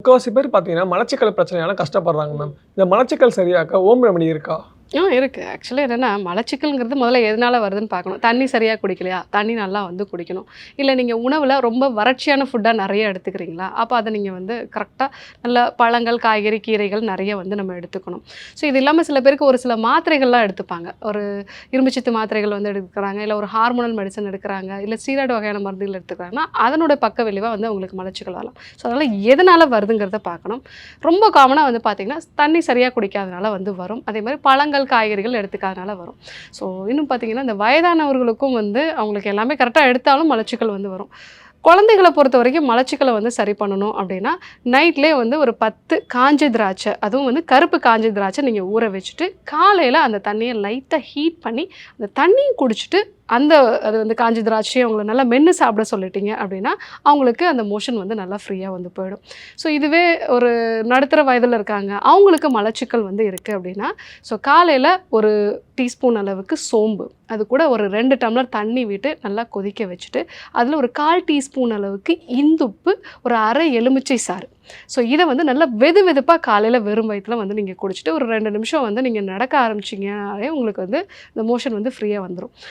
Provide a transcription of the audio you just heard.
முக்காவாசி பேர் பார்த்தீங்கன்னா, மலச்சிக்கல் பிரச்சனையால கஷ்டப்படுறாங்க மேம். இந்த மலச்சிக்கல் சரியாக்க ஹோம் ரெமெடி இருக்கா? இருக்கு. ஆக்சுவலி என்னன்னா, மலச்சிக்கல்ங்கிறது முதல்ல எதனால வருதுன்னு பார்க்கணும். தண்ணி சரியா குடிக்கலையா? தண்ணி நல்லா வந்து குடிக்கணும். இல்ல நீங்க உணவுல ரொம்ப வறட்சியான ஃபுட்டா நெறைய எடுத்துக்கிறீங்களா? அப்ப அத நீங்க வந்து கரெக்ட்டா நல்ல பழங்கள், காய்கறி, கீரைகள் நெறைய வந்து நம்ம எடுத்துக்கணும். ஸோ இது இல்லாம சில பேருக்கு ஒரு சில மாத்திரைகள்லாம் எடுத்துப்பாங்க. ஒரு இரும்புச்சத்து மாத்திரைகள் வந்து எடுக்குறாங்க. இல்ல ஒரு ஹார்மோனல் மெடிசன் எடுக்குறாங்க. இல்ல ஸ்டீராய்டு வகையான மருந்துகள் எடுத்துக்கிறாங்கன்னா, அதனோட பக்க விளைவா வந்து அவங்களுக்கு மலச்சிக்கல் வரலாம். ஸோ அதனால எதனால வருதுங்கிறத பார்க்கணும். ரொம்ப காமனா வந்து பார்த்தீங்கன்னா, தண்ணி சரியா குடிக்காதனால வந்து வரும். அதேமாரி பழங்கள், காய்கறிகள் எடுத்துக்காதனால வரும். ஸோ இன்னும் பார்த்தீங்கன்னா, இந்த வயதானவர்களுக்கும் வந்து அவங்களுக்கு எல்லாமே கரெக்ட்டா எடுத்தாலும் மலச்சிக்கல் வந்து வரும். குழந்தைகள பொறுத்தவரைக்கும் மலச்சிக்கல வந்து சரி பண்ணணும் அப்டின்னா, நைட்லயே வந்து ஒரு 10 காஞ்ச திராட்சை, அதுவும் வந்து கருப்பு காஞ்ச திராட்சை நீங்க ஊற வச்சுட்டு, காலையில அந்த தண்ணிய லைட்டா ஹீட் பண்ணி, அந்த தண்ணியும் குடிச்சுட்டு, அது வந்து காஞ்ச திராட்சைய அவங்கள நல்லா மென்னு சாப்பிட சொல்லிட்டீங்க அப்டின்னா, அவங்களுக்கு அந்த மோஷன் வந்து நல்லா ஃப்ரீயா வந்து போயிடும். ஸோ இதுவே ஒரு நடுத்தர வயதில இருக்காங்க, அவங்களுக்கு மலச்சிக்கல் வந்து இருக்கு அப்டின்னா, ஸோ காலையில ஒரு டீஸ்பூன் அளவுக்கு சோம்பு, அது கூட ஒரு 2 டம்ளர் தண்ணி விட்டு நல்லா கொதிக்க வச்சுட்டு, அதில ஒரு 1/4 டீஸ்பூன் அளவுக்கு இந்துப்பு, ஒரு 1/2 எலுமிச்சை சாறு. ஸோ இத வந்து நல்லா வெது வெதுப்பா காலையில வெறும் வயித்துல வந்து நீங்க குடிச்சுட்டு, ஒரு 2 நிமிஷம் வந்து நீங்க நடக்க ஆரம்பிச்சீங்கனாலே உங்களுக்கு வந்து இந்த மோஷன் வந்து ஃப்ரீயா வந்துரும்.